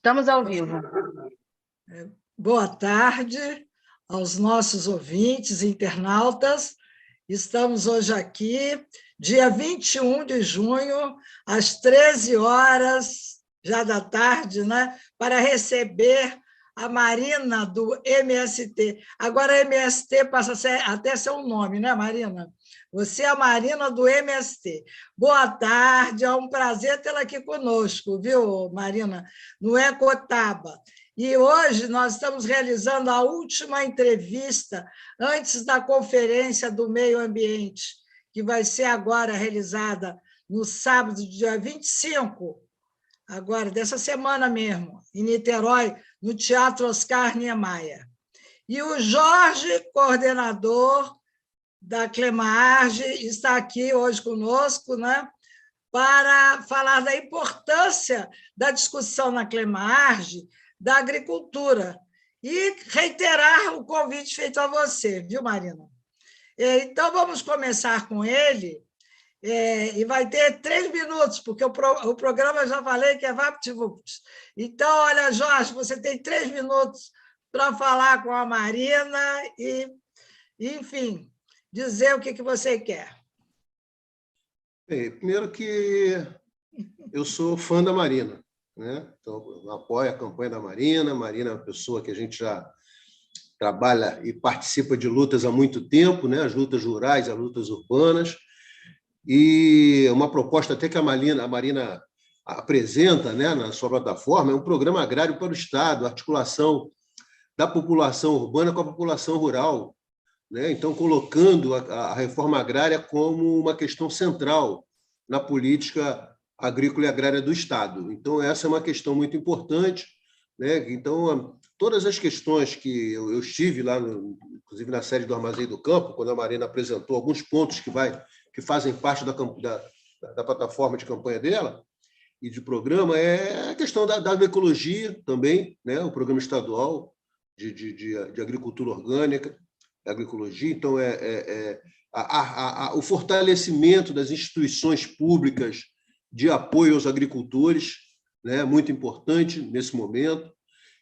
Estamos ao vivo. Boa tarde aos nossos ouvintes e internautas. Estamos hoje aqui, dia 21 de junho, às 13 horas, já da tarde, né, para receber a Marina, do MST. Agora, MST passa até ser um nome, né, Marina? Você é a Marina do MST. Boa tarde, é um prazer tê-la aqui conosco, viu, Marina? No Ecotaba. E hoje nós estamos realizando a última entrevista antes da Conferência do Meio Ambiente, que vai ser agora realizada no sábado, dia 25, agora, dessa semana mesmo, em Niterói, no Teatro Oscar Niemeyer. E o Jorge, coordenador da Clemarge, está aqui hoje conosco, né, para falar da importância da discussão na Clemarge da agricultura e reiterar o convite feito a você, viu, Marina? Então, vamos começar com ele, e vai ter 3 minutos, porque o programa, eu já falei que é VaptVupt. Então, olha, Jorge, você tem 3 minutos para falar com a Marina e, enfim, dizer o que você quer. Bem, primeiro que eu sou fã da Marina, né? Então, eu apoio a campanha da Marina. Marina é uma pessoa que a gente já trabalha e participa de lutas há muito tempo, né? As lutas rurais, as lutas urbanas, e uma proposta até que a Marina apresenta, né, na sua plataforma, é um programa agrário para o Estado, articulação da população urbana com a população rural, né? Então, colocando a reforma agrária como uma questão central na política agrícola e agrária do Estado. Então, essa é uma questão muito importante, né? Então, todas as questões que eu estive lá, inclusive na sede do Armazém do Campo, quando a Marina apresentou alguns pontos que fazem parte da plataforma de campanha dela e de programa, é a questão da agroecologia também, né? O programa estadual de agricultura orgânica, agroecologia. Então, o fortalecimento das instituições públicas de apoio aos agricultores, né, muito importante nesse momento.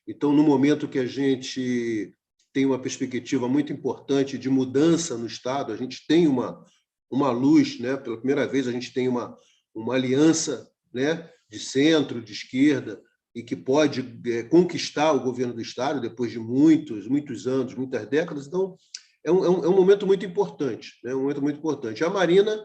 Então, no momento que a gente tem uma perspectiva muito importante de mudança no Estado, a gente tem uma luz, né, pela primeira vez a gente tem uma aliança, né, de centro, de esquerda, e que pode conquistar o governo do Estado depois de muitos anos, muitas décadas. Então, é um momento muito importante, né? Um momento muito importante. A Marina,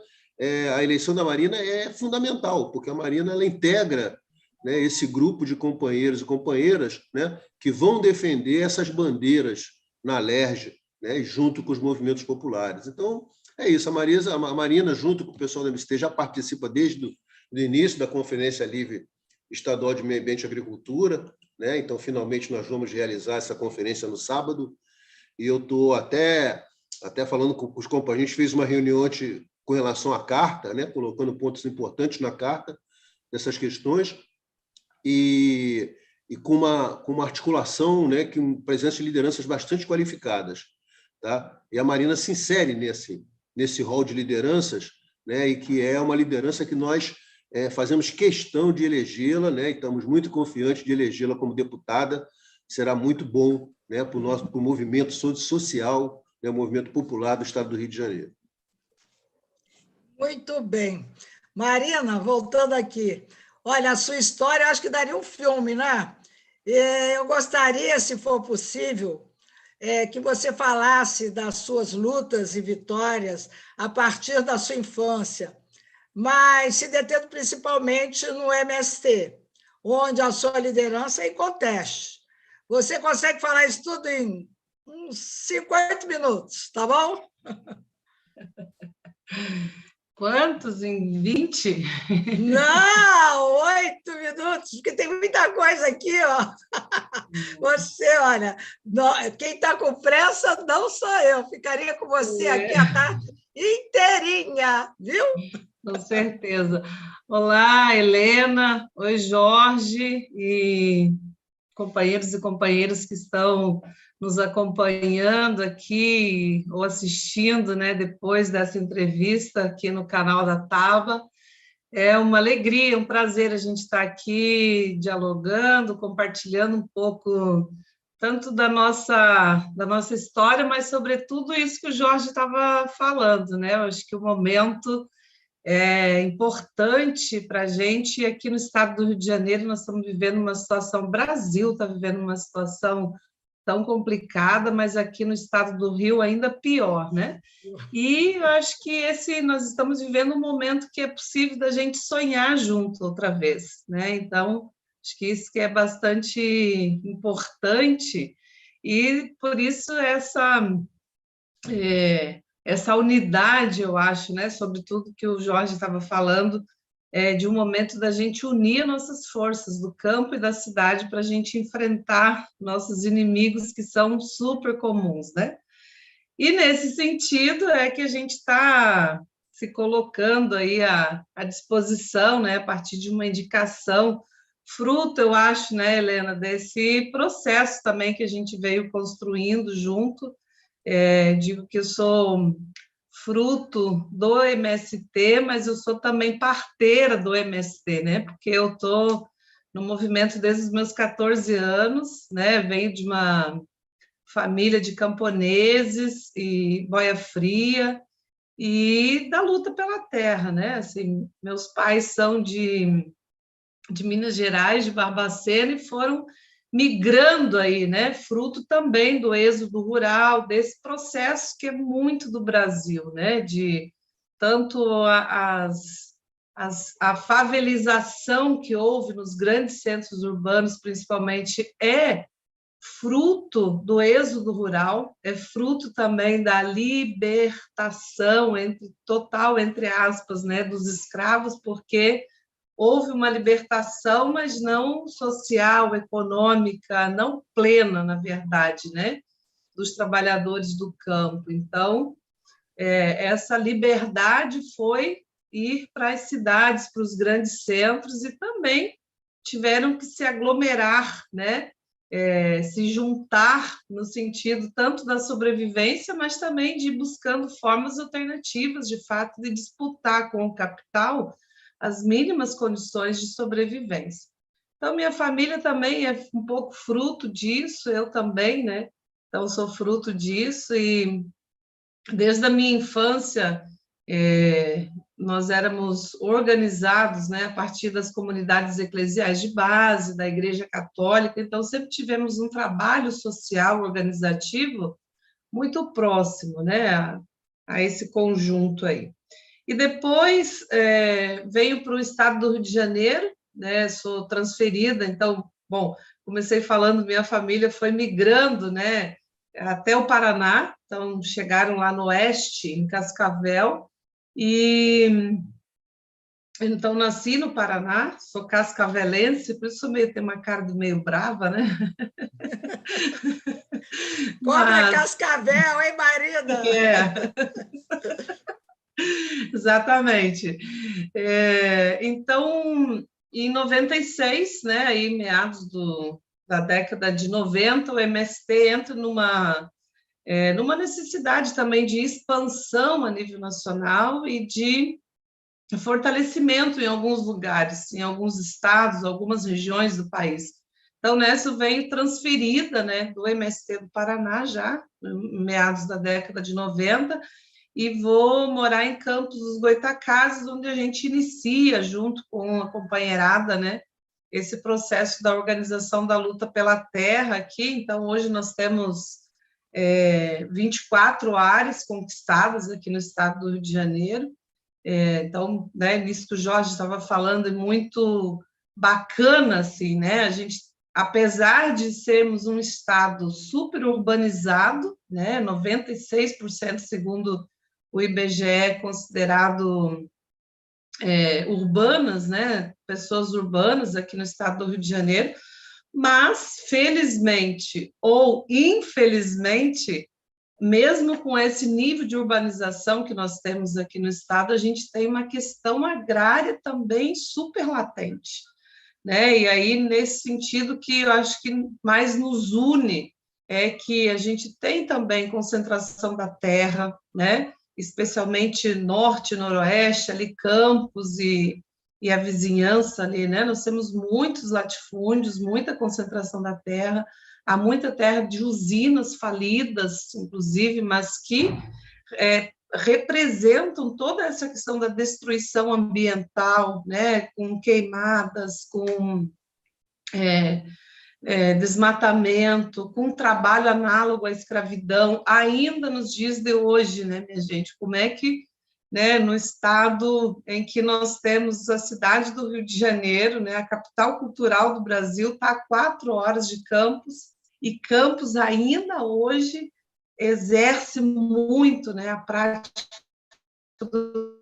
a eleição da Marina é fundamental, porque a Marina ela integra, né, esse grupo de companheiros e companheiras, né, que vão defender essas bandeiras na Alerj, né, junto com os movimentos populares. Então, é isso. A Marina, junto com o pessoal da MST, já participa desde o início da Conferência Livre Estadual de Meio Ambiente e Agricultura, né? Então, finalmente, nós vamos realizar essa conferência no sábado. E eu estou até falando com os companheiros, a gente fez uma reunião com relação à carta, né? Colocando pontos importantes na carta dessas questões, e com uma articulação, né? Com presença de lideranças bastante qualificadas. Tá? E a Marina se insere nesse rol de lideranças, né? E que é uma liderança que nós fazemos questão de elegê-la, né? E estamos muito confiantes de elegê-la como deputada. Será muito bom, né, para o movimento social, né, o movimento popular do Estado do Rio de Janeiro. Muito bem. Marina, voltando aqui, olha, a sua história, acho que daria um filme, né? Eu gostaria, se for possível, que você falasse das suas lutas e vitórias a partir da sua infância, mas se detendo principalmente no MST, onde a sua liderança é inconteste. Você consegue falar isso tudo em uns 50 minutos, tá bom? Quantos? Em 20? Não, 8 minutos, porque tem muita coisa aqui, ó. Você, olha, quem está com pressa não sou eu, ficaria com você aqui a tarde inteirinha, viu? Com certeza. Olá, Helena. Oi, Jorge e companheiros e companheiras que estão nos acompanhando aqui ou assistindo, né, depois dessa entrevista aqui no canal da Taba. É uma alegria, um prazer a gente estar aqui dialogando, compartilhando um pouco tanto da nossa história, mas sobretudo isso que o Jorge estava falando, né? Eu acho que o momento é importante para a gente. Aqui no estado do Rio de Janeiro nós estamos vivendo uma situação, o Brasil está vivendo uma situação tão complicada, mas aqui no estado do Rio ainda pior, né? E eu acho que nós estamos vivendo um momento que é possível da gente sonhar junto outra vez, né? Então, acho que isso que é bastante importante e por isso essa unidade, eu acho, né? Sobretudo que o Jorge estava falando, de um momento da gente unir nossas forças do campo e da cidade para a gente enfrentar nossos inimigos que são super comuns, né? E nesse sentido é que a gente está se colocando aí à disposição, né, a partir de uma indicação, fruto, eu acho, né, Helena, desse processo também que a gente veio construindo junto. Digo que eu sou fruto do MST, mas eu sou também parteira do MST, né, porque eu estou no movimento desde os meus 14 anos, né, venho de uma família de camponeses e boia fria, e da luta pela terra, né? Assim, meus pais são de Minas Gerais, de Barbacena, e foram migrando aí, né? Fruto também do êxodo rural, desse processo que é muito do Brasil, né? De tanto a favelização que houve nos grandes centros urbanos, principalmente, fruto do êxodo rural, é fruto também da libertação total, entre aspas, né, dos escravos, porque houve uma libertação, mas não social, econômica, não plena, na verdade, né, dos trabalhadores do campo. Então, essa liberdade foi ir para as cidades, para os grandes centros, e também tiveram que se aglomerar, né? Se juntar no sentido tanto da sobrevivência, mas também de ir buscando formas alternativas, de fato, de disputar com o capital as mínimas condições de sobrevivência. Então, minha família também é um pouco fruto disso, eu também, né? Então, sou fruto disso e desde a minha infância nós éramos organizados, né, a partir das comunidades eclesiais de base, da Igreja Católica, então sempre tivemos um trabalho social organizativo muito próximo, né, a esse conjunto aí. E depois veio para o estado do Rio de Janeiro, né, sou transferida, então, bom, comecei falando, minha família foi migrando, né, até o Paraná, então chegaram lá no oeste, em Cascavel, e então nasci no Paraná, sou cascavelense, por isso tenho uma cara meio brava, né? Cobra Cascavel, hein, Marina? Exatamente. Então, em 96, né, aí meados da década de 90, o MST entra numa necessidade também de expansão a nível nacional e de fortalecimento em alguns lugares, em alguns estados, algumas regiões do país. Então, nessa veio transferida, né, do MST do Paraná já, meados da década de 90, e vou morar em Campos dos Goytacazes, onde a gente inicia, junto com a companheirada, né, esse processo da organização da luta pela terra aqui. Então, hoje nós temos 24 áreas conquistadas aqui no estado do Rio de Janeiro. Então, né, nisso que o Jorge estava falando, é muito bacana, assim, né? A gente, apesar de sermos um estado super urbanizado, né, 96% segundo o IBGE considerado urbanas, né, pessoas urbanas aqui no estado do Rio de Janeiro, mas, felizmente ou infelizmente, mesmo com esse nível de urbanização que nós temos aqui no estado, a gente tem uma questão agrária também super latente, né? E aí, nesse sentido que eu acho que mais nos une, é que a gente tem também concentração da terra, né? Especialmente norte, noroeste, ali Campos e e a vizinhança ali, né? Nós temos muitos latifúndios, muita concentração da terra, há muita terra de usinas falidas, inclusive, mas que representam toda essa questão da destruição ambiental, né? Com queimadas, com desmatamento, com trabalho análogo à escravidão, ainda nos dias de hoje, né, minha gente? Como é que, né, no estado em que nós temos a cidade do Rio de Janeiro, né, a capital cultural do Brasil, está a 4 horas de Campos, e Campos ainda hoje exerce muito, né, a prática do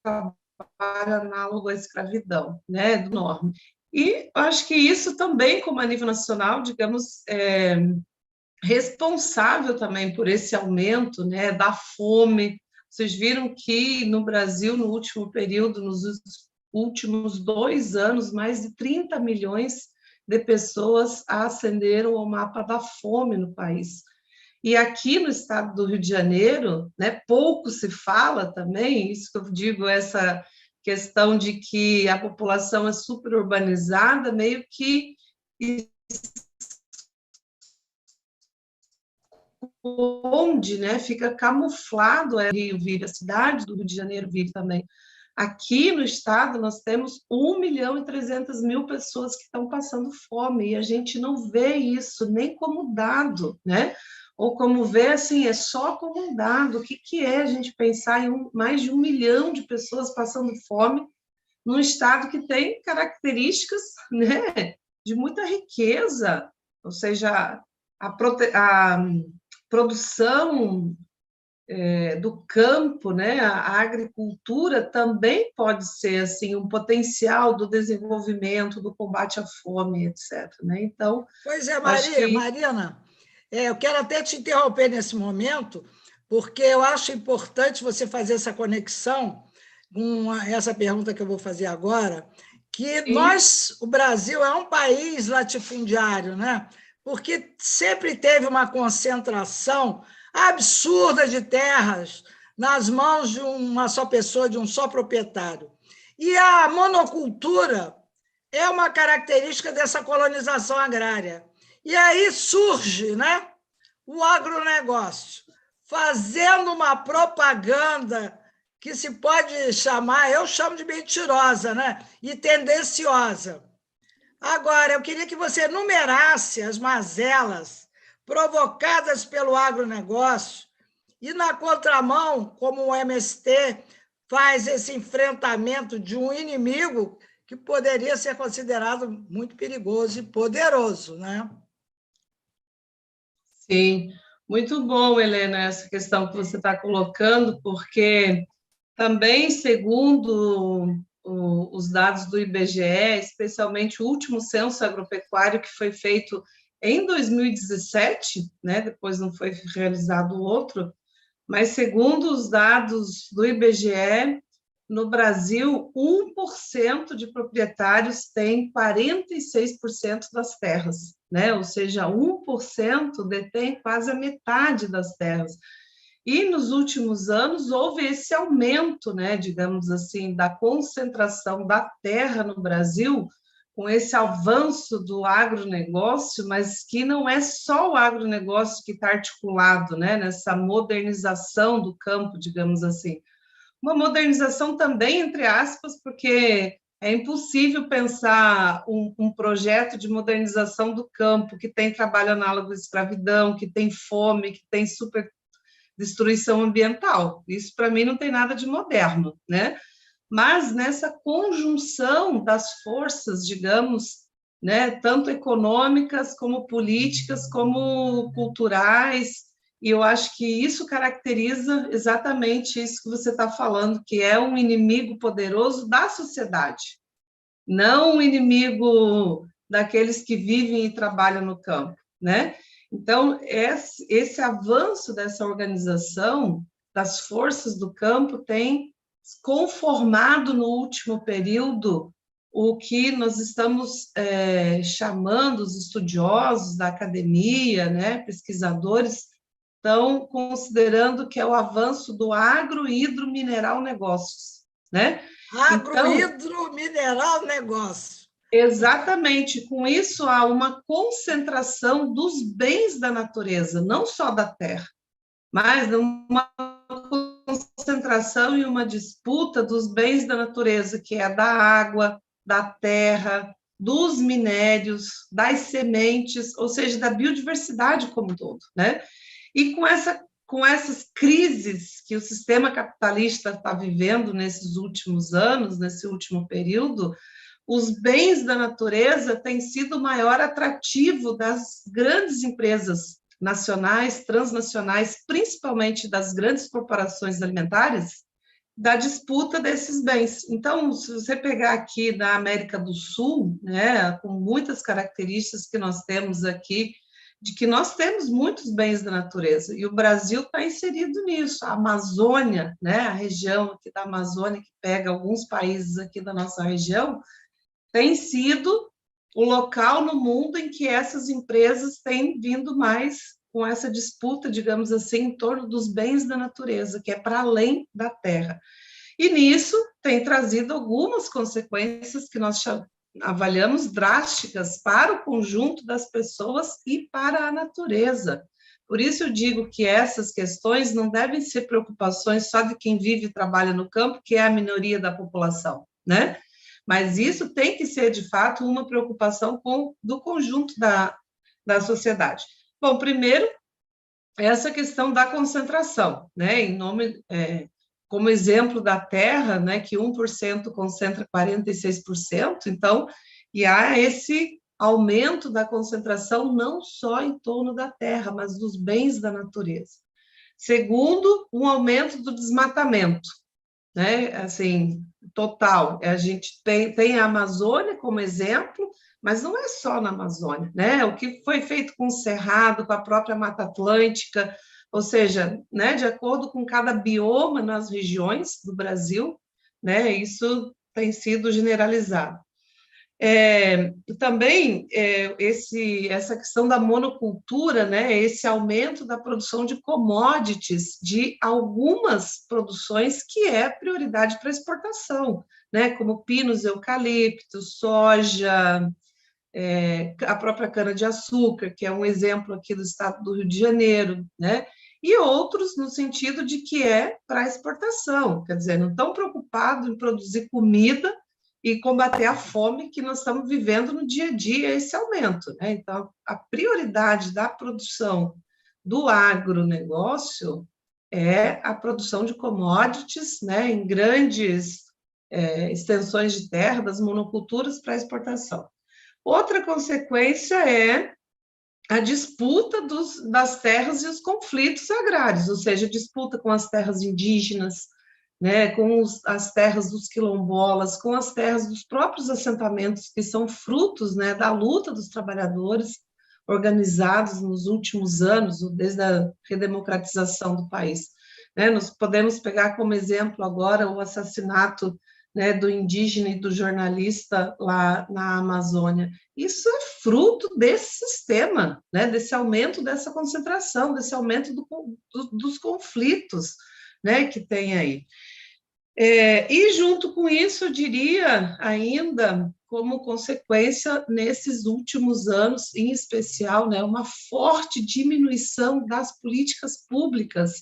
trabalho análogo à escravidão, né, do norme. E acho que isso também, como a nível nacional, digamos, responsável também por esse aumento, né, da fome. Vocês viram que no Brasil, no último período, nos últimos 2 anos, mais de 30 milhões de pessoas ascenderam ao mapa da fome no país. E aqui no estado do Rio de Janeiro, né, pouco se fala também, isso que eu digo, essa questão de que a população é superurbanizada, meio que onde, né, fica camuflado o Rio vive, a cidade do Rio de Janeiro vive também. Aqui no estado nós temos 1.300.000 pessoas que estão passando fome, e a gente não vê isso nem como dado, né? Ou como vê, assim, é só como um dado. O que é a gente pensar em mais de 1 milhão de pessoas passando fome num estado que tem características, né, de muita riqueza, ou seja, a produção do campo, né, a agricultura também pode ser assim um potencial do desenvolvimento, do combate à fome, etc. Né? Então, pois é, acho que... Marina, eu quero até te interromper nesse momento, porque eu acho importante você fazer essa conexão com essa pergunta que eu vou fazer agora, que nós, o Brasil, é um país latifundiário, né? Porque sempre teve uma concentração absurda de terras nas mãos de uma só pessoa, de um só proprietário. E a monocultura é uma característica dessa colonização agrária. E aí surge, né, o agronegócio, fazendo uma propaganda que se pode chamar, eu chamo de mentirosa, né, e tendenciosa. Agora, eu queria que você enumerasse as mazelas provocadas pelo agronegócio e, na contramão, como o MST faz esse enfrentamento de um inimigo que poderia ser considerado muito perigoso e poderoso, né? Sim, muito bom, Helena, essa questão que você está colocando, porque também, segundo os dados do IBGE, especialmente o último censo agropecuário que foi feito em 2017, né, depois não foi realizado outro, mas segundo os dados do IBGE, no Brasil, 1% de proprietários tem 46% das terras, né? Ou seja, 1% detém quase a metade das terras. E nos últimos anos houve esse aumento, né, digamos assim, da concentração da terra no Brasil, com esse avanço do agronegócio, mas que não é só o agronegócio que está articulado, né, nessa modernização do campo, digamos assim. Uma modernização também, entre aspas, porque é impossível pensar um projeto de modernização do campo que tem trabalho análogo à escravidão, que tem fome, que tem destruição ambiental. Isso, para mim, não tem nada de moderno, né? Mas nessa conjunção das forças, digamos, né, tanto econômicas como políticas, como culturais, e eu acho que isso caracteriza exatamente isso que você está falando, que é um inimigo poderoso da sociedade, não um inimigo daqueles que vivem e trabalham no campo, né? Então, esse avanço dessa organização, das forças do campo, tem conformado no último período o que nós estamos chamando, os estudiosos da academia, né, pesquisadores, estão considerando que é o avanço do agro-hidromineral negócios, né? Agrohidromineral negócio. Exatamente. Com isso, há uma concentração dos bens da natureza, não só da terra, mas uma concentração e uma disputa dos bens da natureza, que é da água, da terra, dos minérios, das sementes, ou seja, da biodiversidade como um todo, né? E com essas crises que o sistema capitalista está vivendo nesses últimos anos, nesse último período, os bens da natureza têm sido o maior atrativo das grandes empresas nacionais, transnacionais, principalmente das grandes corporações alimentares, da disputa desses bens. Então, se você pegar aqui na América do Sul, né, com muitas características que nós temos aqui, de que nós temos muitos bens da natureza, e o Brasil está inserido nisso. A Amazônia, né, a região aqui da Amazônia, que pega alguns países aqui da nossa região, tem sido o local no mundo em que essas empresas têm vindo mais com essa disputa, digamos assim, em torno dos bens da natureza, que é para além da terra. E nisso tem trazido algumas consequências que nós avaliamos drásticas para o conjunto das pessoas e para a natureza. Por isso eu digo que essas questões não devem ser preocupações só de quem vive e trabalha no campo, que é a minoria da população, né? Mas isso tem que ser, de fato, uma preocupação do conjunto da sociedade. Bom, primeiro, essa questão da concentração, né? Como exemplo da terra, né, que 1% concentra 46%, então, e há esse aumento da concentração não só em torno da terra, mas dos bens da natureza. Segundo, um aumento do desmatamento, né? Assim, total. A gente tem a Amazônia como exemplo, mas não é só na Amazônia, né? O que foi feito com o Cerrado, com a própria Mata Atlântica, ou seja, né, de acordo com cada bioma nas regiões do Brasil, né, isso tem sido generalizado. Também essa questão da monocultura, né, esse aumento da produção de commodities, de algumas produções que é prioridade para exportação, né, como pinos, eucaliptos, soja, a própria cana-de-açúcar, que é um exemplo aqui do estado do Rio de Janeiro, né, e outros no sentido de que é para exportação, quer dizer, não estão preocupados em produzir comida e combater a fome que nós estamos vivendo no dia a dia, esse aumento, né? Então, a prioridade da produção do agronegócio é a produção de commodities, né, em grandes extensões de terra, das monoculturas para exportação. Outra consequência é a disputa das terras e os conflitos agrários, ou seja, disputa com as terras indígenas, né, com as terras dos quilombolas, com as terras dos próprios assentamentos, que são frutos, né, da luta dos trabalhadores organizados nos últimos anos, desde a redemocratização do país. Né, nós podemos pegar como exemplo agora o assassinato, né, do indígena e do jornalista lá na Amazônia. Isso é fruto desse sistema, né, desse aumento dessa concentração, desse aumento dos conflitos, né, que tem aí. E junto com isso, eu diria ainda, como consequência, nesses últimos anos, em especial, né, uma forte diminuição das políticas públicas,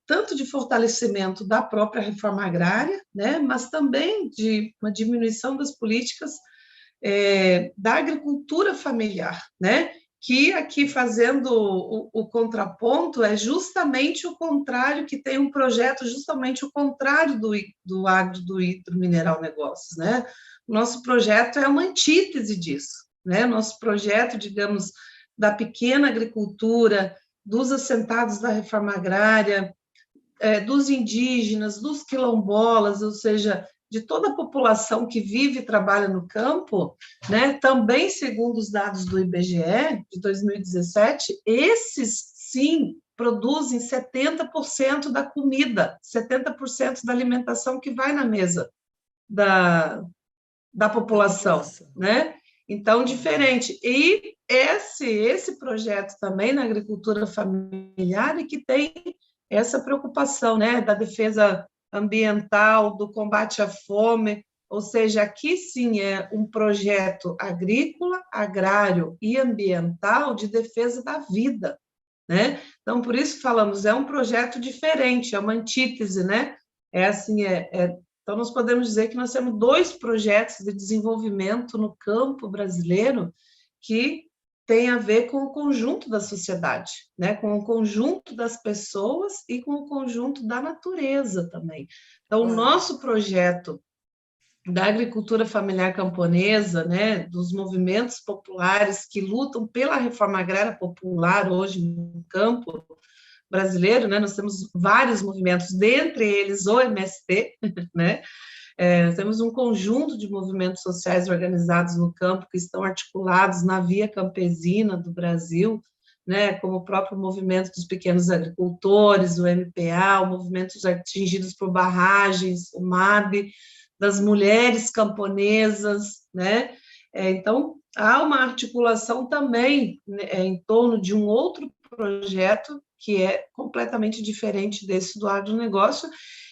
tanto de fortalecimento da própria reforma agrária, né, mas também de uma diminuição das políticas da agricultura familiar, né, que aqui fazendo o contraponto é justamente o contrário, que tem um projeto justamente o contrário do agro, do hidromineral negócios, né? O nosso projeto é uma antítese disso, né? Nosso projeto, digamos, da pequena agricultura, dos assentados da reforma agrária, dos indígenas, dos quilombolas, ou seja, de toda a população que vive e trabalha no campo, né, também segundo os dados do IBGE de 2017, esses sim produzem 70% da comida, 70% da alimentação que vai na mesa da população, né? Então, diferente. E esse projeto também na agricultura familiar e que tem essa preocupação, né, da defesa ambiental, do combate à fome, ou seja, aqui sim é um projeto agrícola, agrário e ambiental de defesa da vida, né? Então, por isso falamos, é um projeto diferente, é uma antítese, né? Então, nós podemos dizer que nós temos 2 projetos de desenvolvimento no campo brasileiro que tem a ver com o conjunto da sociedade, né? Com o conjunto das pessoas e com o conjunto da natureza também. Então, o nosso projeto da agricultura familiar camponesa, né, dos movimentos populares que lutam pela reforma agrária popular hoje no campo brasileiro, né, nós temos vários movimentos, dentre eles o MST, né, temos um conjunto de movimentos sociais organizados no campo que estão articulados na via campesina do Brasil, né, como o próprio movimento dos pequenos agricultores, o MPA, o movimento dos atingidos por barragens, o MAB, das mulheres camponesas, né? Então, há uma articulação também, né, em torno de um outro projeto que é completamente diferente desse do agronegócio,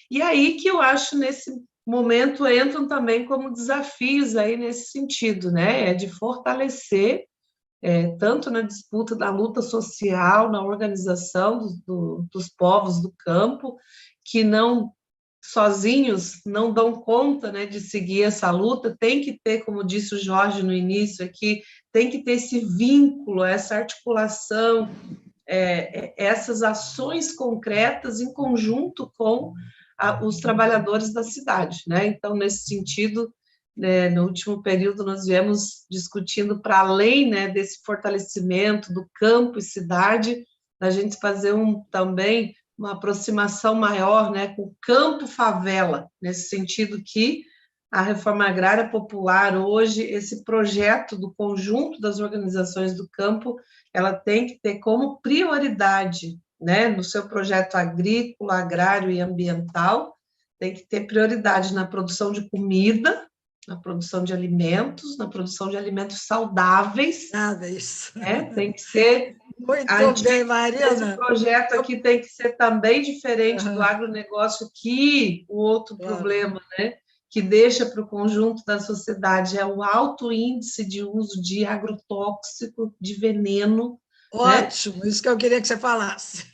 e aí que eu acho, nesse momento, entram também como desafios aí nesse sentido, né? É de fortalecer, tanto na disputa da luta social, na organização dos povos do campo, que não sozinhos não dão conta, né, de seguir essa luta, tem que ter, como disse o Jorge no início aqui, tem que ter esse vínculo, essa articulação, essas ações concretas em conjunto com os trabalhadores da cidade, né? Então, nesse sentido, né, no último período nós viemos discutindo para além, né, desse fortalecimento do campo e cidade, a gente fazer também uma aproximação maior, né, com o campo-favela, nesse sentido que a reforma agrária popular hoje, esse projeto do conjunto das organizações do campo, ela tem que ter como prioridade, né, no seu projeto agrícola, agrário e ambiental, tem que ter prioridade na produção de comida, na produção de alimentos, na produção de alimentos saudáveis. Tem que ser... Muito bem, Marina. Esse projeto aqui tem que ser também diferente do agronegócio, que o outro problema, né, que deixa para o conjunto da sociedade é o alto índice de uso de agrotóxico, de veneno. Ótimo, né? Isso que eu queria que você falasse.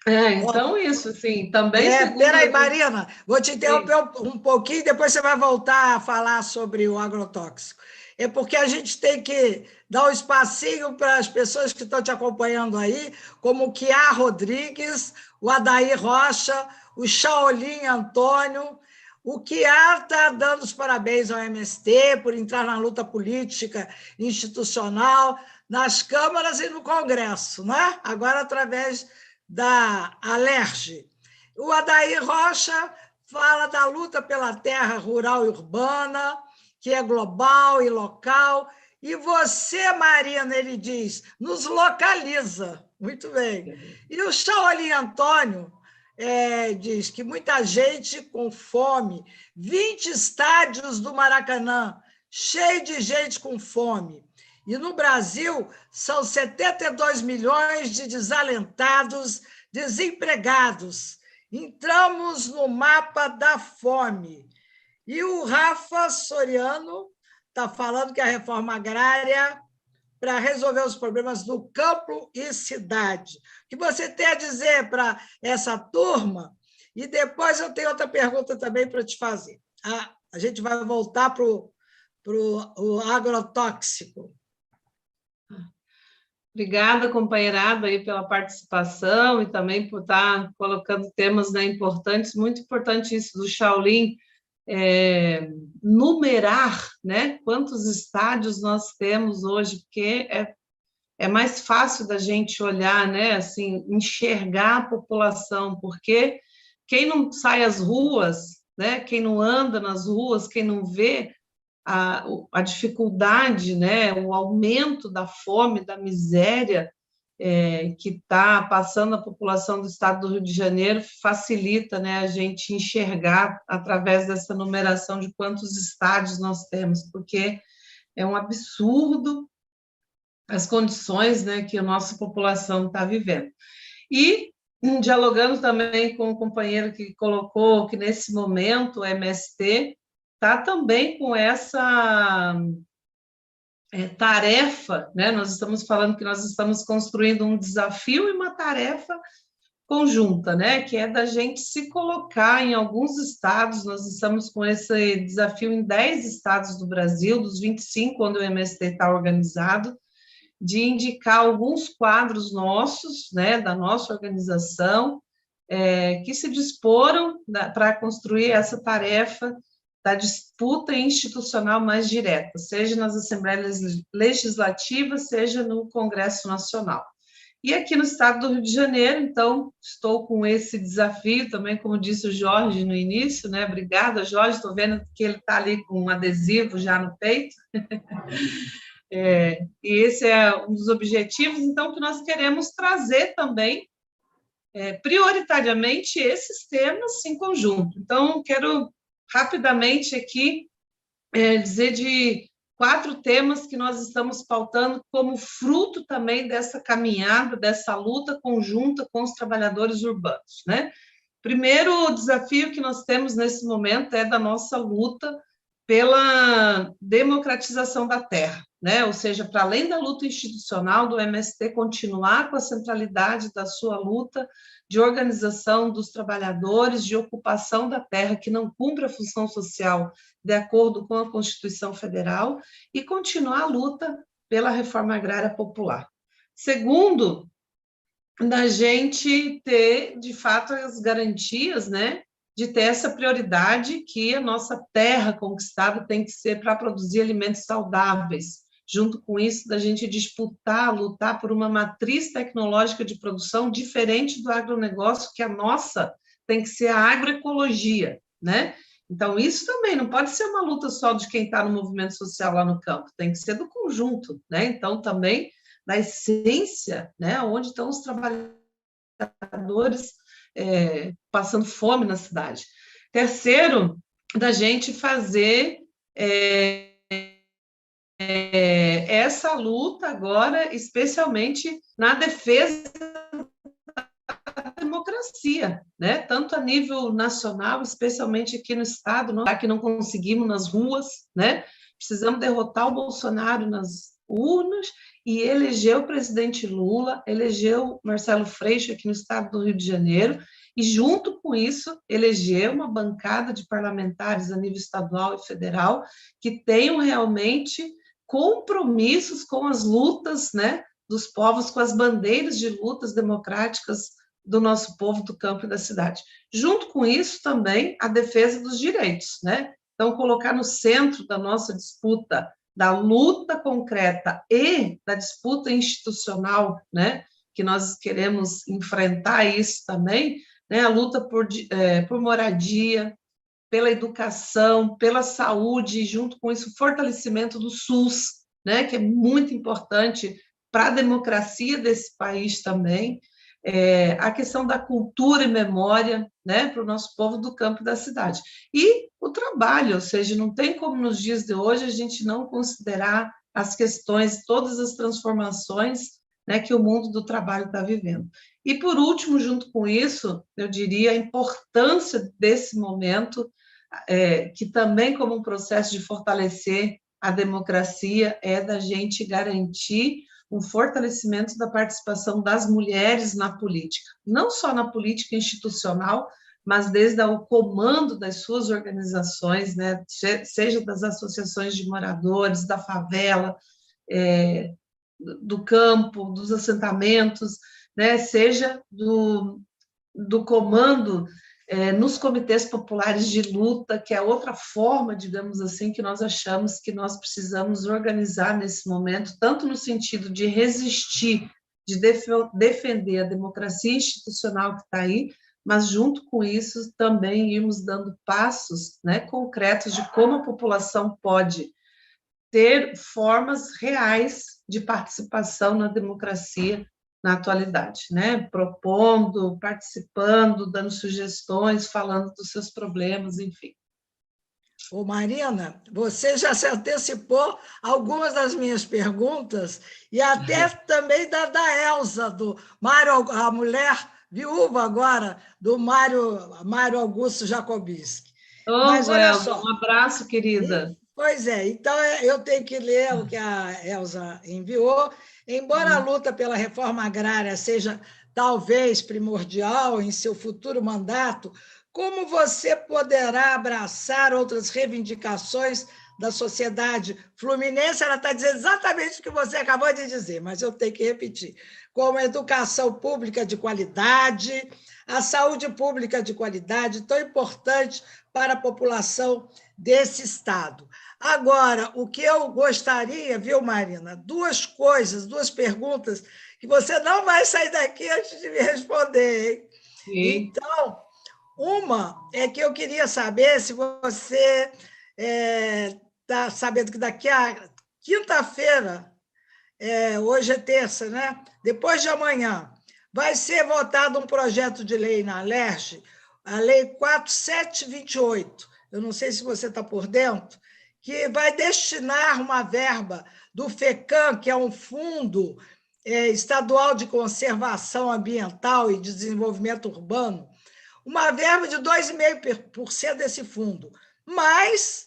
Então, isso, assim, também... Peraí, Marina, vou te interromper um pouquinho, depois você vai voltar a falar sobre o agrotóxico. É porque a gente tem que dar um espacinho para as pessoas que estão te acompanhando aí, como o Kiá Rodrigues, o Adair Rocha, o Shaolin Antônio. O Kiá está dando os parabéns ao MST por entrar na luta política institucional, nas câmaras e no Congresso, né? Agora através da Alerj. O Adair Rocha fala da luta pela terra rural e urbana, que é global e local, e você, Marina, ele diz, nos localiza. Muito bem. E o Shaolin Antônio diz que muita gente com fome, 20 estádios do Maracanã, cheio de gente com fome. E no Brasil, são 72 milhões de desalentados, desempregados. Entramos no mapa da fome. E o Rafa Soriano está falando que a reforma agrária para resolver os problemas do campo e cidade. O que você tem a dizer para essa turma? E depois eu tenho outra pergunta também para te fazer. A gente vai voltar para o agrotóxico. Obrigada, companheirada, aí, pela participação e também por estar colocando temas, né, importantes. Muito importante isso do Shaolin, numerar, né, quantos estádios nós temos hoje, porque é mais fácil da gente olhar, né, assim, enxergar a população, porque quem não sai às ruas, né, quem não anda nas ruas, quem não vê a dificuldade, né, o aumento da fome, da miséria que está passando a população do estado do Rio de Janeiro, facilita, né, a gente enxergar através dessa numeração de quantos estádios nós temos, porque é um absurdo as condições, né, que a nossa população está vivendo. E dialogando também com o companheiro que colocou que, nesse momento, o MST está também com essa tarefa, né? Nós estamos falando que nós estamos construindo um desafio e uma tarefa conjunta, né? Que é da gente se colocar em alguns estados. Nós estamos com esse desafio em 10 estados do Brasil, dos 25 onde o MST está organizado, de indicar alguns quadros nossos, né, da nossa organização, que se disporam para construir essa tarefa da disputa institucional mais direta, seja nas assembleias legislativas, seja no Congresso Nacional. E aqui no estado do Rio de Janeiro, então, estou com esse desafio também, como disse o Jorge no início, né? Obrigada, Jorge, estou vendo que ele está ali com um adesivo já no peito. E esse é um dos objetivos, então, que nós queremos trazer também, prioritariamente, esses temas em conjunto. Então, quero rapidamente aqui dizer de 4 temas que nós estamos pautando como fruto também dessa caminhada, dessa luta conjunta com os trabalhadores urbanos, né? Primeiro desafio que nós temos nesse momento é da nossa luta pela democratização da terra, né? Ou seja, para além da luta institucional do MST continuar com a centralidade da sua luta de organização dos trabalhadores, de ocupação da terra que não cumpre a função social de acordo com a Constituição Federal, e continuar a luta pela reforma agrária popular. Segundo, da gente ter, de fato, as garantias, né, de ter essa prioridade que a nossa terra conquistada tem que ser para produzir alimentos saudáveis. Junto com isso, da gente disputar, lutar por uma matriz tecnológica de produção diferente do agronegócio, que a nossa tem que ser a agroecologia, né? Então, isso também não pode ser uma luta só de quem está no movimento social lá no campo, tem que ser do conjunto, né? Então, também da essência, né? Onde estão os trabalhadores passando fome na cidade. Terceiro, da gente fazer essa luta agora, especialmente na defesa da democracia, né? Tanto a nível nacional, especialmente aqui no estado, que não conseguimos nas ruas, né? Precisamos derrotar o Bolsonaro nas urnas e eleger o presidente Lula, elegeu Marcelo Freixo aqui no estado do Rio de Janeiro, e junto com isso eleger uma bancada de parlamentares a nível estadual e federal que tenham realmente compromissos com as lutas, né, dos povos, com as bandeiras de lutas democráticas do nosso povo do campo e da cidade. Junto com isso também a defesa dos direitos, né? Então, colocar no centro da nossa disputa, da luta concreta e da disputa institucional, né, que nós queremos enfrentar isso também, né, a luta por moradia, pela educação, pela saúde, e junto com isso o fortalecimento do SUS, né, que é muito importante para a democracia desse país também, a questão da cultura e memória, né, para o nosso povo do campo e da cidade. E o trabalho, ou seja, não tem como nos dias de hoje a gente não considerar as questões, todas as transformações, né, que o mundo do trabalho está vivendo. E, por último, junto com isso, eu diria a importância desse momento, que também, como um processo de fortalecer a democracia, é da gente garantir um fortalecimento da participação das mulheres na política, não só na política institucional, mas desde o comando das suas organizações, né, seja das associações de moradores, da favela, do campo, dos assentamentos, né, seja do comando nos comitês populares de luta, que é outra forma, digamos assim, que nós achamos que nós precisamos organizar nesse momento, tanto no sentido de resistir, de defender a democracia institucional que está aí, mas junto com isso também irmos dando passos, né, concretos de como a população pode ter formas reais de participação na democracia na atualidade, né? Propondo, participando, dando sugestões, falando dos seus problemas, enfim. Ô, Marina, você já se antecipou algumas das minhas perguntas e até também da Elza, do Mário, a mulher viúva agora do Mário Augusto Jacobinski. Mas Ô, olha Elza, só. um abraço, querida. Pois é, então eu tenho que ler o que a Elza enviou. Embora a luta pela reforma agrária seja talvez primordial em seu futuro mandato, como você poderá abraçar outras reivindicações da sociedade fluminense? Ela está dizendo exatamente o que você acabou de dizer, mas eu tenho que repetir. Como a educação pública de qualidade, a saúde pública de qualidade, tão importante para a população desse Estado. Agora, o que eu gostaria, viu, Marina? Duas coisas, duas perguntas, que você não vai sair daqui antes de me responder, hein? Sim. Então, uma é que eu queria saber se você está sabendo que daqui a quinta-feira, hoje é terça, né? Depois de amanhã, vai ser votado um projeto de lei na LERJ, a Lei 4728. Eu não sei se você está por dentro, que vai destinar uma verba do FECAM, que é um fundo estadual de conservação ambiental e desenvolvimento urbano, uma verba de 2,5% desse fundo, mas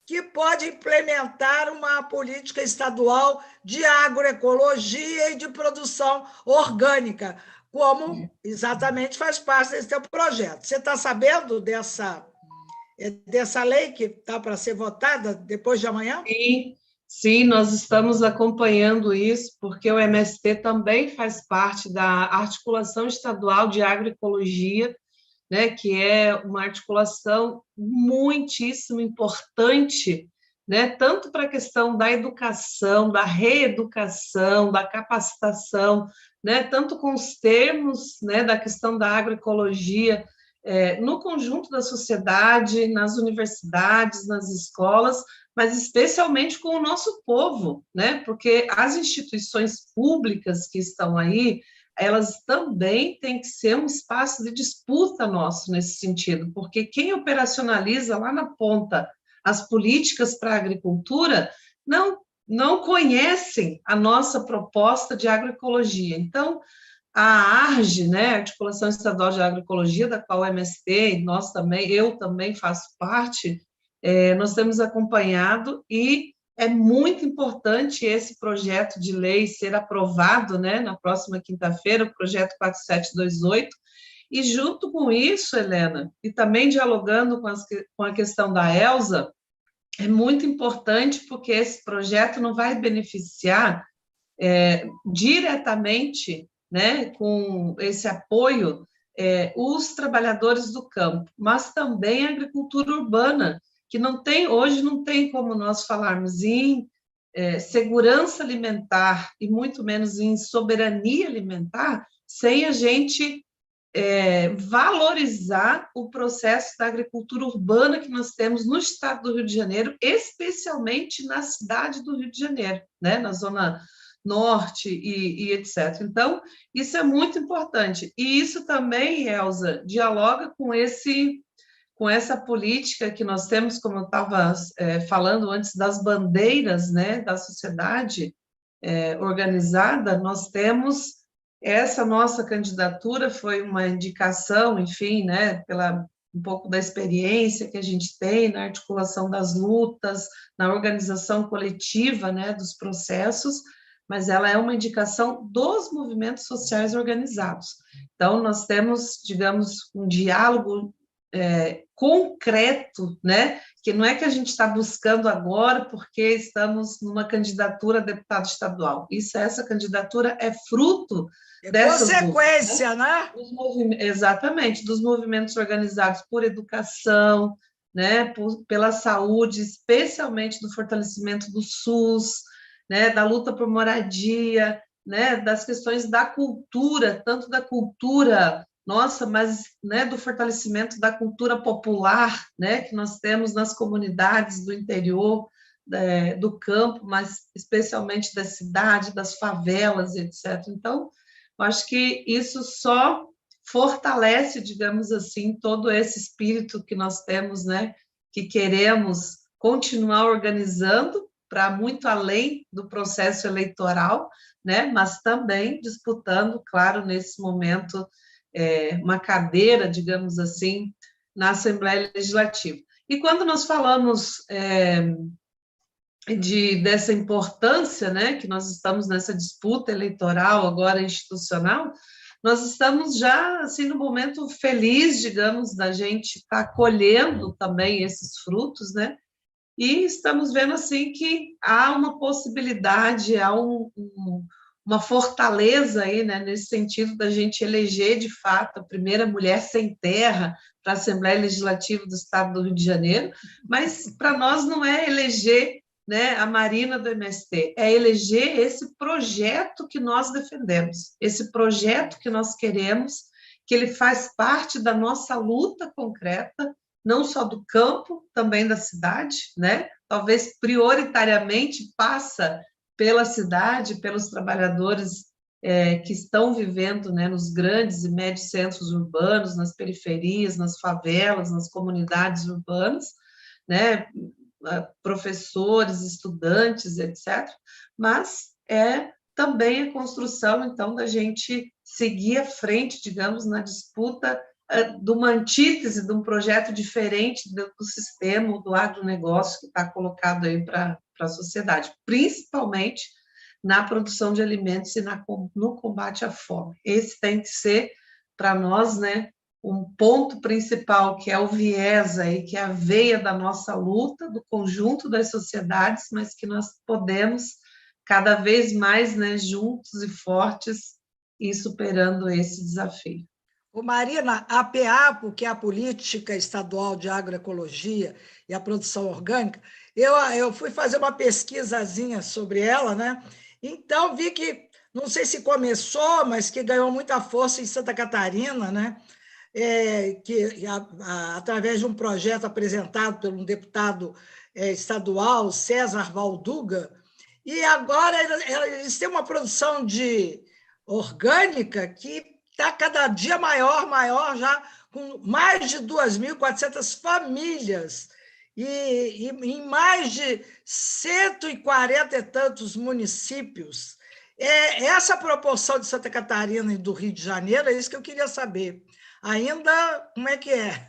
que pode implementar uma política estadual de agroecologia e de produção orgânica, como exatamente faz parte desse teu projeto. Você está sabendo dessa lei que está para ser votada depois de amanhã? Sim, sim, nós estamos acompanhando isso, porque o MST também faz parte da Articulação Estadual de Agroecologia, né, que é uma articulação muitíssimo importante, né, tanto para a questão da educação, da reeducação, da capacitação, né, tanto com os termos, né, da questão da agroecologia, no conjunto da sociedade, nas universidades, nas escolas, mas especialmente com o nosso povo, né, porque as instituições públicas que estão aí, elas também têm que ser um espaço de disputa nosso nesse sentido, porque quem operacionaliza lá na ponta as políticas para a agricultura não conhecem a nossa proposta de agroecologia. Então, a ARGE, né, Articulação Estadual de Agroecologia, da qual o MST, nós também, eu também faço parte, nós temos acompanhado e é muito importante esse projeto de lei ser aprovado, né, na próxima quinta-feira, o projeto 4728, e junto com isso, Helena, e também dialogando com a questão da Elza, é muito importante porque esse projeto não vai beneficiar diretamente, né, com esse apoio, os trabalhadores do campo, mas também a agricultura urbana, que hoje não tem como nós falarmos em segurança alimentar e muito menos em soberania alimentar sem a gente valorizar o processo da agricultura urbana que nós temos no estado do Rio de Janeiro, especialmente na cidade do Rio de Janeiro, né, na zona norte e etc. Então, isso é muito importante. E isso também, Elza, dialoga com essa política que nós temos, como eu estava falando antes, das bandeiras, né, da sociedade organizada. Nós temos essa nossa candidatura, foi uma indicação, enfim, né, pela um pouco da experiência que a gente tem na articulação das lutas, na organização coletiva, né, dos processos, mas ela é uma indicação dos movimentos sociais organizados. Então, nós temos, digamos, um diálogo concreto, né? Que não é que a gente está buscando agora porque estamos numa candidatura a deputado estadual. Essa candidatura é fruto dessas consequência, lutas, né? Exatamente, dos movimentos organizados por educação, né? Pela saúde, especialmente do fortalecimento do SUS, né? Da luta por moradia, né? Das questões da cultura, tanto da cultura nossa, mas, né, do fortalecimento da cultura popular, né, que nós temos nas comunidades do interior, do campo, mas especialmente da cidade, das favelas, etc. Então, eu acho que isso só fortalece, digamos assim, todo esse espírito que nós temos, né, que queremos continuar organizando para muito além do processo eleitoral, né, mas também disputando, claro, nesse momento uma cadeira, digamos assim, na Assembleia Legislativa. E quando nós falamos dessa importância, né, que nós estamos nessa disputa eleitoral agora institucional, nós estamos já assim no momento feliz, digamos, da gente estar colhendo também esses frutos, né? E estamos vendo assim que há uma possibilidade, há uma fortaleza aí, né, nesse sentido da gente eleger de fato a primeira mulher sem terra para a Assembleia Legislativa do Estado do Rio de Janeiro, mas para nós não é eleger, né, a Marina do MST, é eleger esse projeto que nós defendemos, esse projeto que nós queremos, que ele faz parte da nossa luta concreta, não só do campo, também da cidade, né? Talvez prioritariamente passa pela cidade, pelos trabalhadores que estão vivendo, né, nos grandes e médios centros urbanos, nas periferias, nas favelas, nas comunidades urbanas, né? Professores, estudantes, etc. Mas é também a construção, então, da gente seguir à frente, digamos, na disputa de uma antítese, de um projeto diferente do sistema, do agronegócio que está colocado aí para a sociedade, principalmente na produção de alimentos e no combate à fome. Esse tem que ser, para nós, né, um ponto principal, que é o viés aí, que é a veia da nossa luta, do conjunto das sociedades, mas que nós podemos cada vez mais, né, juntos e fortes, ir superando esse desafio. Ô Marina, a PEAPO, que é a Política Estadual de Agroecologia e a Produção Orgânica, eu fui fazer uma pesquisazinha sobre ela, né? Então, vi que, não sei se começou, mas que ganhou muita força em Santa Catarina, né? Através de um projeto apresentado por um deputado estadual, César Valduga, e agora eles têm uma produção de orgânica que está cada dia maior, já com mais de 2.400 famílias e em mais de 140 e tantos municípios. Essa proporção de Santa Catarina e do Rio de Janeiro, é isso que eu queria saber. Ainda, como é que é?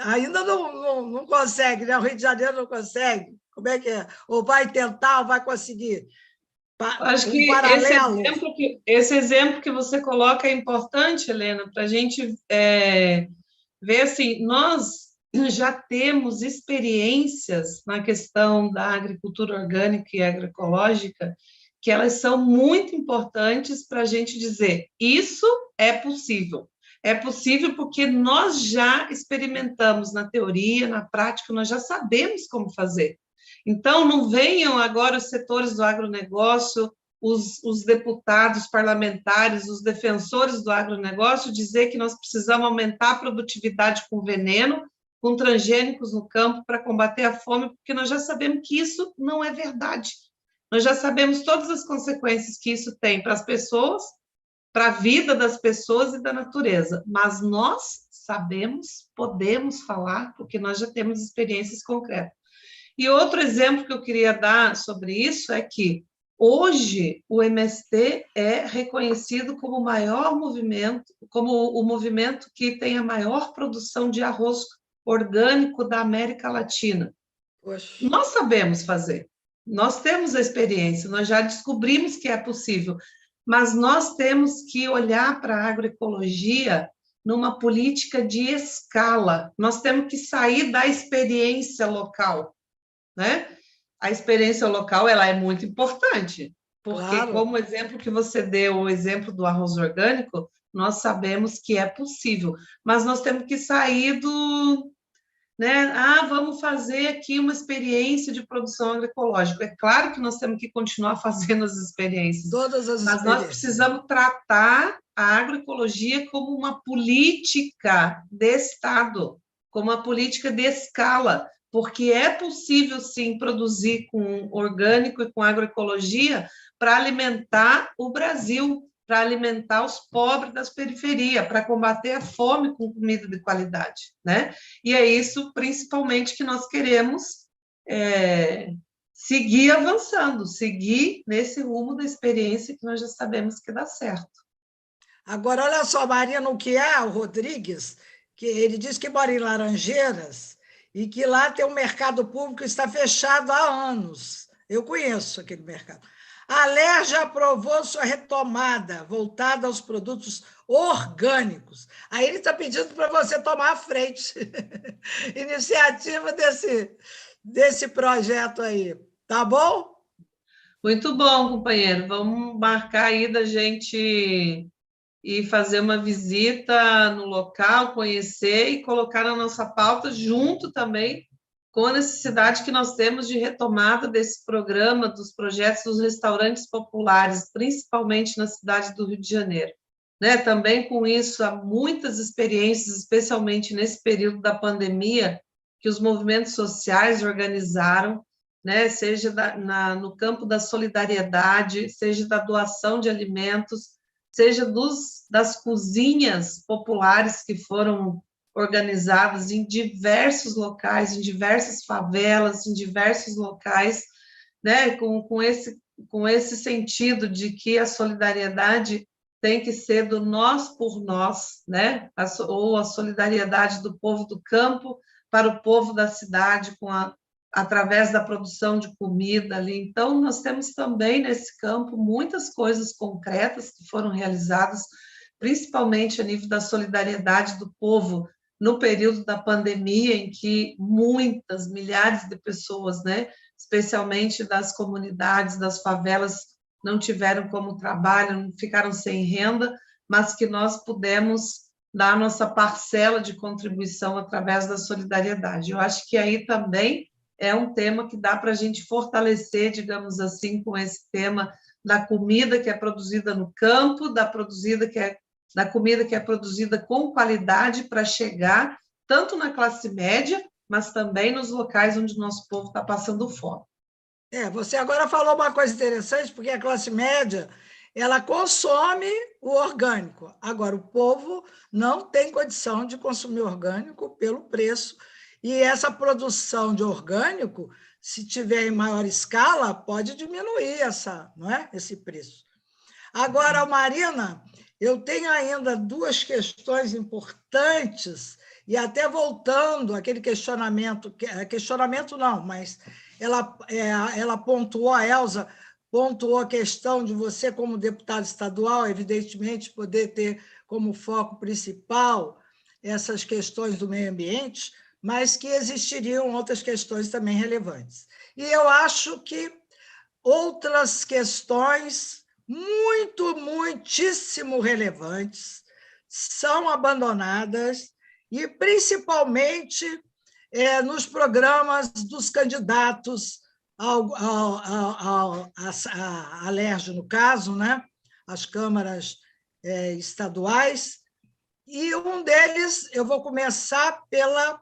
Ainda não consegue, né? O Rio de Janeiro não consegue. Como é que é? Ou vai tentar, ou vai conseguir? Acho que esse exemplo que você coloca é importante, Helena, para a gente ver assim, nós já temos experiências na questão da agricultura orgânica e agroecológica que elas são muito importantes para a gente dizer isso é possível. É possível porque nós já experimentamos na teoria, na prática, nós já sabemos como fazer. Então, não venham agora os setores do agronegócio, os deputados parlamentares, os defensores do agronegócio, dizer que nós precisamos aumentar a produtividade com veneno, com transgênicos no campo para combater a fome, porque nós já sabemos que isso não é verdade. Nós já sabemos todas as consequências que isso tem para as pessoas, para a vida das pessoas e da natureza, mas nós sabemos, podemos falar, porque nós já temos experiências concretas. E outro exemplo que eu queria dar sobre isso é que hoje o MST é reconhecido como o maior movimento, como o movimento que tem a maior produção de arroz orgânico da América Latina. Poxa. Nós sabemos fazer, nós temos a experiência, nós já descobrimos que é possível, mas nós temos que olhar para a agroecologia numa política de escala, nós temos que sair da experiência local, né? A experiência local ela é muito importante, porque claro, como o exemplo que você deu, o exemplo do arroz orgânico, nós sabemos que é possível, mas nós temos que sair do, né? Vamos fazer aqui uma experiência de produção agroecológica. É claro que nós temos que continuar fazendo as experiências, todas as mas nós precisamos tratar a agroecologia como uma política de Estado, como uma política de escala, porque é possível, sim, produzir com orgânico e com agroecologia para alimentar o Brasil, para alimentar os pobres das periferias, para combater a fome com comida de qualidade, né? E é isso, principalmente, que nós queremos seguir avançando, seguir nesse rumo da experiência que nós já sabemos que dá certo. Agora, olha só, Marina, o que é o Rodrigues, que ele diz que mora em Laranjeiras e que lá tem um mercado público que está fechado há anos. Eu conheço aquele mercado. A Alerj aprovou sua retomada, voltada aos produtos orgânicos. Aí ele está pedindo para você tomar a frente. Iniciativa desse projeto aí. Tá bom? Muito bom, companheiro. Vamos marcar aí da gente ir fazer uma visita no local, conhecer e colocar na nossa pauta, junto também com a necessidade que nós temos de retomada desse programa, dos projetos dos restaurantes populares, principalmente na cidade do Rio de Janeiro. Né? Também com isso, há muitas experiências, especialmente nesse período da pandemia, que os movimentos sociais organizaram, né? Seja no campo da solidariedade, seja da doação de alimentos, seja das cozinhas populares que foram organizadas em diversos locais, em diversas favelas, em diversos locais, né? com esse sentido de que a solidariedade tem que ser do nós por nós, né? Ou a solidariedade do povo do campo para o povo da cidade, através da produção de comida ali. Então, nós temos também nesse campo muitas coisas concretas que foram realizadas, principalmente a nível da solidariedade do povo no período da pandemia, em que milhares de pessoas, né, especialmente das comunidades, das favelas, não tiveram como trabalho, ficaram sem renda, mas que nós pudemos dar nossa parcela de contribuição através da solidariedade. Eu acho que aí também é um tema que dá para a gente fortalecer, digamos assim, com esse tema da comida que é produzida no campo, da comida que é produzida com qualidade para chegar tanto na classe média, mas também nos locais onde o nosso povo está passando fome. Você agora falou uma coisa interessante, porque a classe média ela consome o orgânico. Agora, o povo não tem condição de consumir orgânico pelo preço. E essa produção de orgânico, se tiver em maior escala, pode diminuir esse preço. Agora, Marina, eu tenho ainda duas questões importantes, e até voltando àquele questionamento não, mas ela pontuou, a Elza pontuou a questão de você, como deputado estadual, evidentemente, poder ter como foco principal essas questões do meio ambiente, mas que existiriam outras questões também relevantes. E eu acho que outras questões muitíssimo relevantes são abandonadas, e principalmente nos programas dos candidatos à Alerj, no caso, né? As câmaras estaduais, e um deles, eu vou começar pela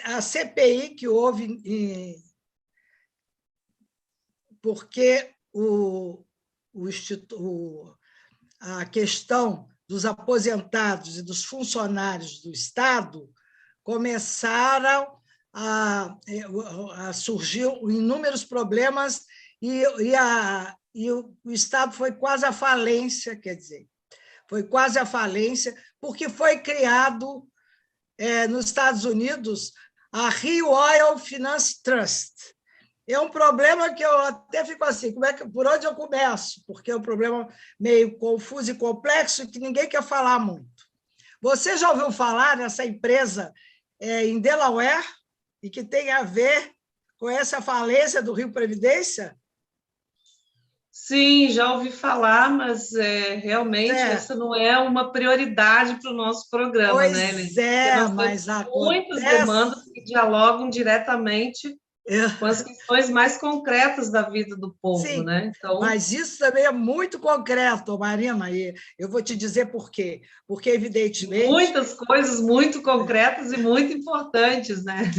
a CPI que houve, porque a questão dos aposentados e dos funcionários do Estado começaram a surgir inúmeros problemas e o Estado foi quase à falência, porque foi criado nos Estados Unidos a Rio Oil Finance Trust. É um problema que eu até fico assim, por onde eu começo? Porque é um problema meio confuso e complexo que ninguém quer falar muito. Você já ouviu falar nessa empresa em Delaware e que tem a ver com essa falência do Rio Previdência? Sim, já ouvi falar, mas realmente essa não é uma prioridade para o nosso programa, pois né? Mas muitas demandas que dialogam diretamente com as questões mais concretas da vida do povo. Sim, né? Então, mas isso também é muito concreto, Marina, e eu vou te dizer por quê. Porque, evidentemente... Muitas coisas muito concretas e muito importantes, né?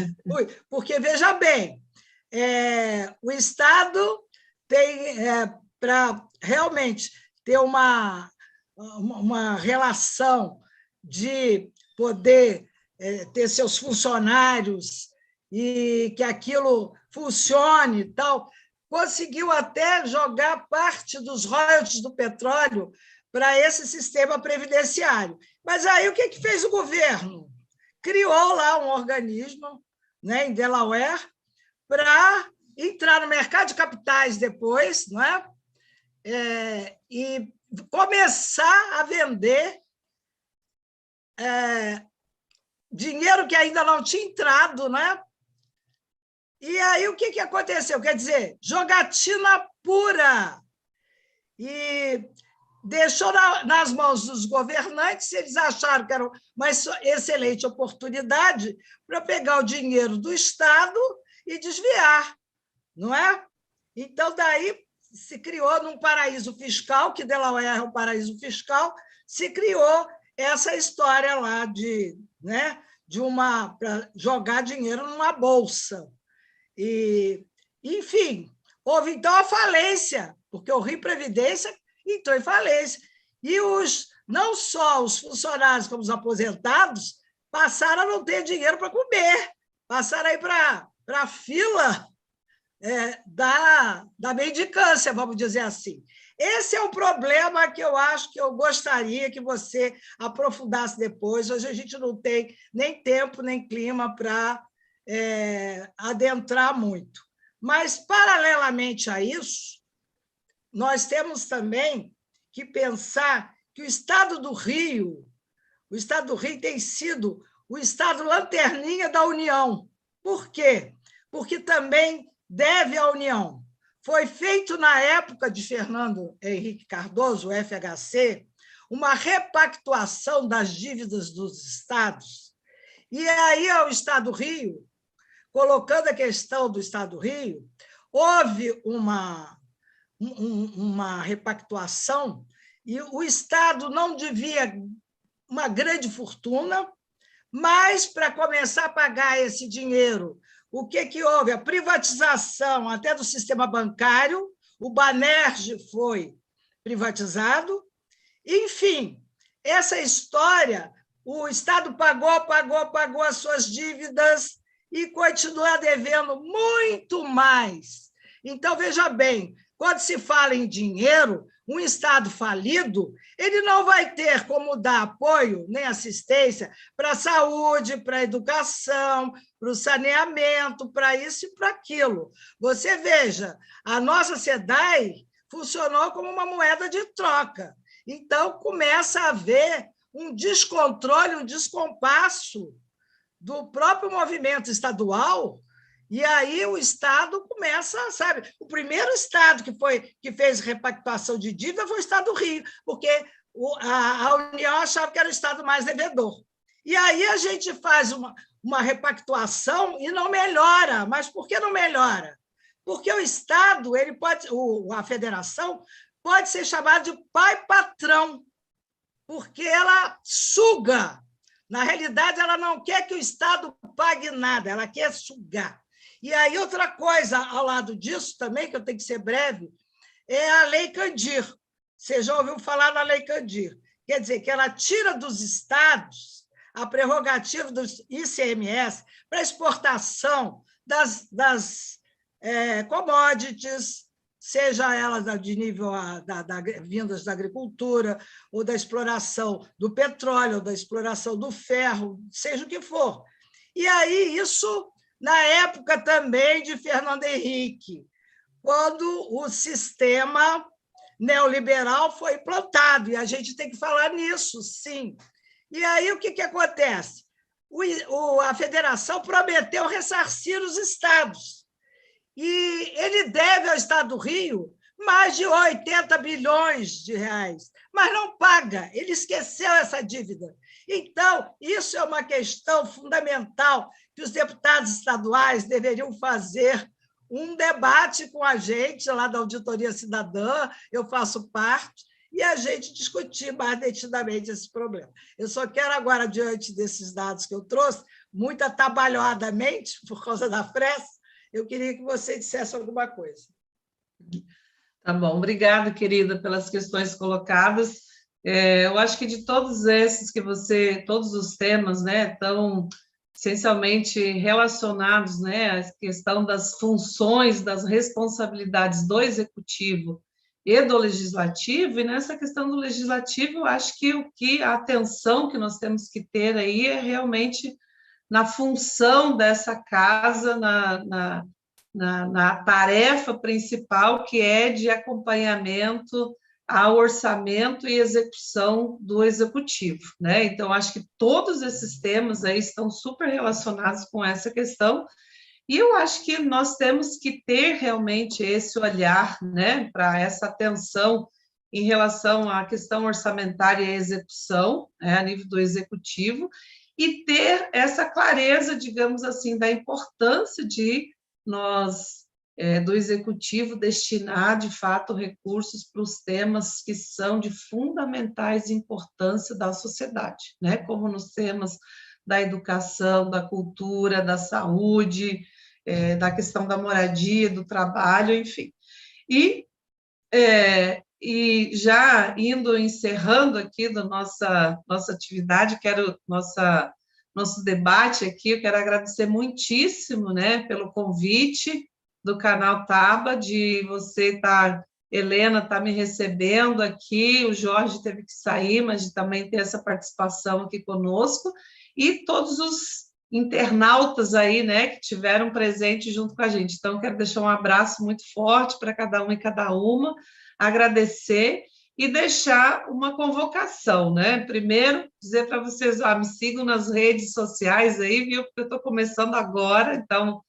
Porque, veja bem, o Estado tem, para realmente ter uma relação de poder ter seus funcionários e que aquilo funcione e tal, conseguiu até jogar parte dos royalties do petróleo para esse sistema previdenciário. Mas aí o que fez o governo? Criou lá um organismo, né, em Delaware, para entrar no mercado de capitais depois, não é? E começar a vender dinheiro que ainda não tinha entrado, né? E aí o que aconteceu? Quer dizer, jogatina pura. E deixou nas mãos dos governantes, eles acharam que era uma excelente oportunidade para pegar o dinheiro do Estado e desviar, não é? Então, daí se criou num paraíso fiscal, que Delaware é um paraíso fiscal, se criou essa história lá né, para jogar dinheiro numa bolsa. E, enfim, houve então a falência, porque o Rio Previdência entrou em falência. E não só os funcionários, como os aposentados, passaram a não ter dinheiro para comer, passaram a ir para a fila da mendicância, vamos dizer assim. Esse é um problema que eu acho que eu gostaria que você aprofundasse depois. Hoje a gente não tem nem tempo, nem clima para adentrar muito. Mas, paralelamente a isso, nós temos também que pensar que o Estado do Rio tem sido o Estado lanterninha da União. Por quê? Porque também deve à União. Foi feito, na época de Fernando Henrique Cardoso, o FHC, uma repactuação das dívidas dos estados. E aí, o Estado do Rio, colocando a questão do Estado do Rio, houve uma repactuação e o Estado não devia uma grande fortuna, mas, para começar a pagar esse dinheiro, o que houve? A privatização até do sistema bancário, o Banerj foi privatizado. Enfim, essa história, o Estado pagou as suas dívidas e continua devendo muito mais. Então, veja bem, quando se fala em dinheiro, um Estado falido, ele não vai ter como dar apoio nem assistência para a saúde, para a educação, para o saneamento, para isso e para aquilo. Você veja, a nossa SEDAI funcionou como uma moeda de troca. Então, começa a haver um descontrole, um descompasso do próprio movimento estadual. E aí o Estado começa, sabe? O primeiro Estado que fez repactuação de dívida foi o Estado do Rio, porque a União achava que era o Estado mais devedor. E aí a gente faz uma repactuação e não melhora. Mas por que não melhora? Porque o Estado, a federação, pode ser chamada de pai-patrão, porque ela suga. Na realidade, ela não quer que o Estado pague nada, ela quer sugar. E aí, outra coisa, ao lado disso também, que eu tenho que ser breve, é a Lei Candir. Você já ouviu falar na Lei Candir? Quer dizer, que ela tira dos estados a prerrogativa do ICMS para exportação das commodities, seja elas de nível vindas da agricultura, ou da exploração do petróleo, ou da exploração do ferro, seja o que for. E aí, isso na época também de Fernando Henrique, quando o sistema neoliberal foi implantado, e a gente tem que falar nisso, sim. E aí o que acontece? A federação prometeu ressarcir os estados, e ele deve ao Estado do Rio mais de 80 bilhões de reais, mas não paga, ele esqueceu essa dívida. Então, isso é uma questão fundamental que os deputados estaduais deveriam fazer um debate com a gente lá da Auditoria Cidadã, eu faço parte, e a gente discutir mais detidamente esse problema. Eu só quero agora, diante desses dados que eu trouxe, muito atabalhoadamente, por causa da pressa, eu queria que você dissesse alguma coisa. Tá bom, obrigada, querida, pelas questões colocadas. Eu acho que de todos esses todos os temas, né, tão essencialmente relacionados, né, à questão das funções, das responsabilidades do Executivo e do Legislativo, e nessa questão do Legislativo, eu acho que a atenção que nós temos que ter aí é realmente na função dessa casa, na tarefa principal, que é de acompanhamento ao orçamento e execução do Executivo, né? Então, acho que todos esses temas aí estão super relacionados com essa questão, e eu acho que nós temos que ter realmente esse olhar, né, para essa atenção em relação à questão orçamentária e execução, né, a nível do Executivo, e ter essa clareza, digamos assim, da importância de nós, do Executivo, destinar, de fato, recursos para os temas que são de fundamentais importância da sociedade, né? Como nos temas da educação, da cultura, da saúde, da questão da moradia, do trabalho, enfim. E já encerrando aqui da nossa atividade, nosso debate aqui, eu quero agradecer muitíssimo, né, pelo convite do canal Taba, de você Helena está me recebendo aqui, o Jorge teve que sair, mas de também ter essa participação aqui conosco, e todos os internautas aí, né, que tiveram presente junto com a gente. Então, quero deixar um abraço muito forte para cada um e cada uma, agradecer e deixar uma convocação, né? Primeiro, dizer para vocês, me sigam nas redes sociais aí, viu? Porque eu estou começando agora, então,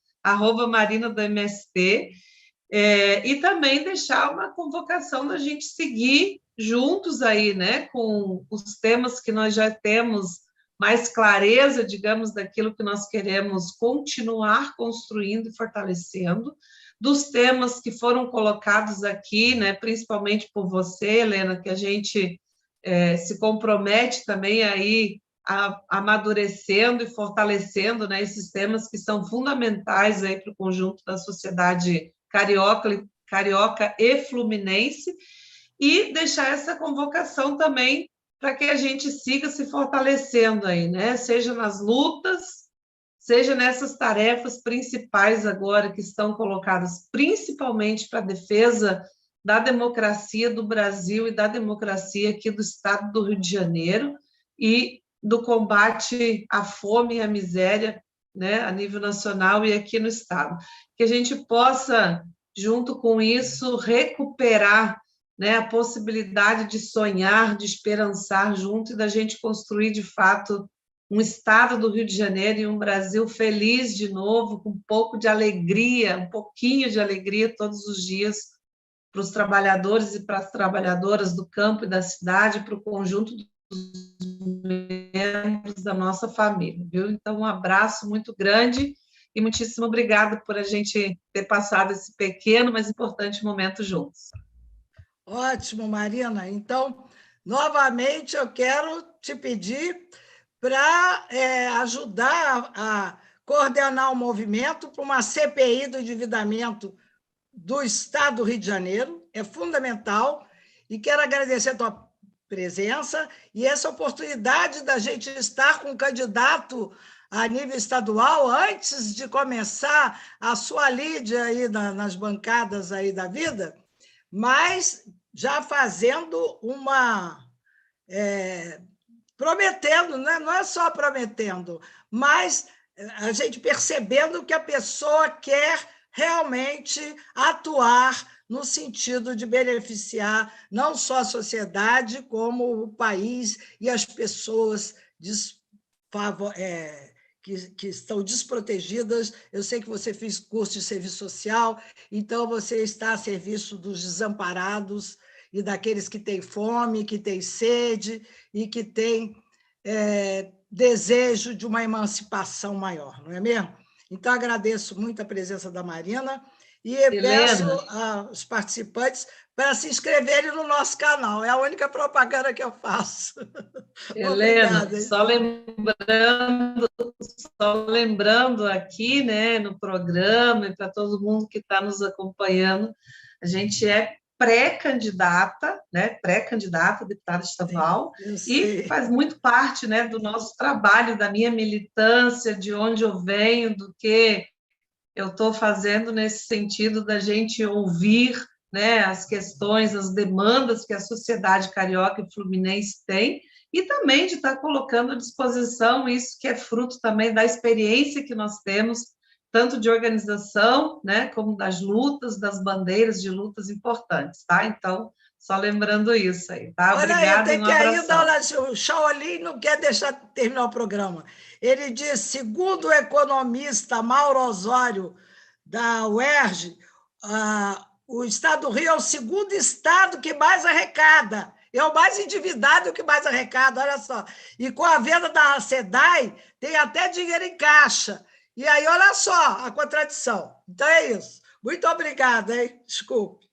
@Marina do MST, e também deixar uma convocação da gente seguir juntos aí, né? Com os temas que nós já temos mais clareza, digamos, daquilo que nós queremos continuar construindo e fortalecendo, dos temas que foram colocados aqui, né, principalmente por você, Helena, que a gente se compromete também aí amadurecendo e fortalecendo, né, esses temas que são fundamentais aí para o conjunto da sociedade carioca e fluminense, e deixar essa convocação também para que a gente siga se fortalecendo aí, né? Seja nas lutas, seja nessas tarefas principais agora que estão colocadas principalmente para a defesa da democracia do Brasil e da democracia aqui do estado do Rio de Janeiro e do combate à fome e à miséria, né, a nível nacional e aqui no estado. Que a gente possa, junto com isso, recuperar, né, a possibilidade de sonhar, de esperançar junto e da gente construir, de fato, um estado do Rio de Janeiro e um Brasil feliz de novo, com um pouco de alegria, um pouquinho de alegria todos os dias para os trabalhadores e para as trabalhadoras do campo e da cidade, para o conjunto dos membros da nossa família, viu? Então, um abraço muito grande e muitíssimo obrigado por a gente ter passado esse pequeno, mas importante momento juntos. Ótimo, Marina. Então, novamente, eu quero te pedir para ajudar a coordenar o movimento para uma CPI do endividamento do Estado do Rio de Janeiro. É fundamental. E quero agradecer a tua presença e essa oportunidade da gente estar com um candidato a nível estadual antes de começar a sua lide aí nas bancadas aí da vida, mas já fazendo prometendo, né? Não é só prometendo, mas a gente percebendo que a pessoa quer realmente atuar no sentido de beneficiar não só a sociedade, como o país e as pessoas que estão desprotegidas. Eu sei que você fez curso de serviço social, então você está a serviço dos desamparados e daqueles que têm fome, que têm sede e que têm desejo de uma emancipação maior, não é mesmo? Então, agradeço muito a presença da Marina e peço aos participantes para se inscreverem no nosso canal. É a única propaganda que eu faço. Helena, Obrigada. Só lembrando aqui, né, no programa, e para todo mundo que está nos acompanhando, a gente é pré-candidata, né? Pré-candidata a deputada estadual, e faz muito parte, né, do nosso trabalho, da minha militância, de onde eu venho, do que eu estou fazendo nesse sentido da gente ouvir, né, as questões, as demandas que a sociedade carioca e fluminense tem, e também de estar colocando à disposição isso que é fruto também da experiência que nós temos, tanto de organização, né, como das lutas, das bandeiras de lutas importantes, tá? Então, só lembrando isso aí, tá? Obrigada e um abração. O Shaolin não quer deixar terminar o programa. Ele diz, segundo o economista Mauro Osório, da UERJ, o Estado do Rio é o segundo estado que mais arrecada, é o mais endividado e o que mais arrecada, olha só. E com a venda da SEDAI, tem até dinheiro em caixa. E aí, olha só a contradição. Então, é isso. Muito obrigada, hein? Desculpe.